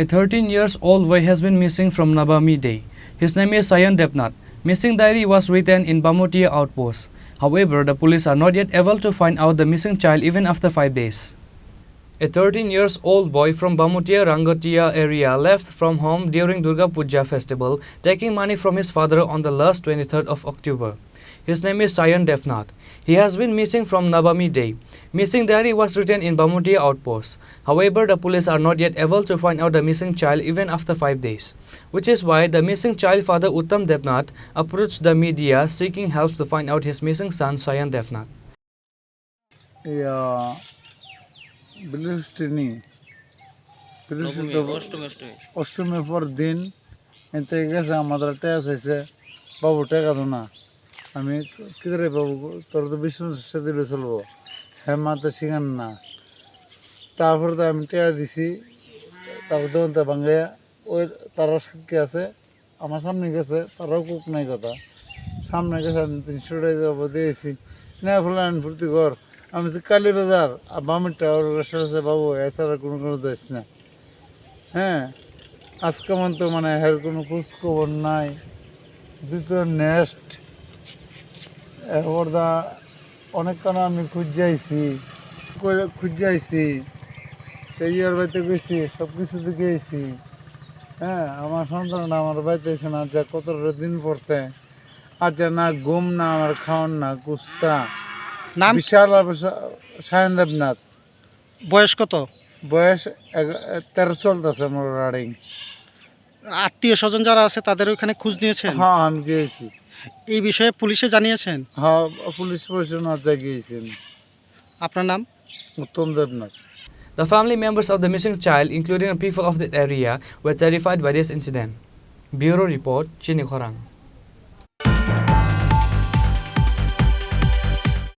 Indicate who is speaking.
Speaker 1: A 13-year-old boy has been missing from Nabami Day. His name is Sayan Debnath. Missing diary was written in Bamutia outpost. However, the police are not yet able to find out the missing child even after 5 days. A 13-year-old boy from Bamutia Rangutia area left from home during Durga Puja festival, taking money from his father on the last 23rd of October. His name is Sayan Debnath. He has been missing from Nabami Day. Missing diary was written in Bamutia outpost. However, the police are not yet able to find out the missing child even after 5 days, which is why the missing child father Uttam Debnath approached the media seeking help to find out his missing son Sayan Debnath.
Speaker 2: Chini অষ্টমীর পর দিন এতে গেছে আমাদের tax হয়েছে বাবু টাকা দো না আমি কিরে বাবু তোর তো বিশ্বাস দিলে চলবো হ্যাঁ মাতে শিখান না তারপরে তো আমি টাকা দিছি তারপর দোকানটা ভাঙে ওই তারা সাক্ষী আছে আমার সামনে গেছে তারাও কুক নাই কথা সামনে গেছে আমি 300 টাকা যাবো দিয়েছি না ফলে আমি ফুর্তি কর আমি কালী বাজার আর বামিটা আছে বাবু এছাড়া কোনো দেশ না হ্যাঁ আজকে মন তো মানে এর কোনো খোঁজ খবর নাই দ্বিতীয় নেক্সট এরপরদা অনেক কারণ আমি খুঁজে আইছি তেইয়ার বাড়িতে গেছি সব কিছু দিকে আইছি হ্যাঁ আমার সন্তানটা আমার বাড়িতে এসে না যা কতটা দিন পড়ছে আচ্ছা না ঘুম না আমার খাওয়ান না কুস্তা নাম বিশাল সায়ন দেবনাথ।
Speaker 3: বয়স কত?
Speaker 2: বয়স 13 চলতেছে আমার রানিং।
Speaker 3: আত্মীয় স্বজন যারা আছে তাদের ওখানে খোঁজ নিয়েছেন?
Speaker 2: হ্যাঁ আমি গিয়েছি।
Speaker 3: এই বিষয়ে পুলিশে জানিয়েছেন?
Speaker 2: হ্যাঁ পুলিশ স্টেশন গিয়েছেন।
Speaker 3: আপনার নাম?
Speaker 2: উত্তম Debnath.
Speaker 1: The family members of the missing child, including the people of that area, were terrified by this incident. Bureau Report, Chini, Khorang.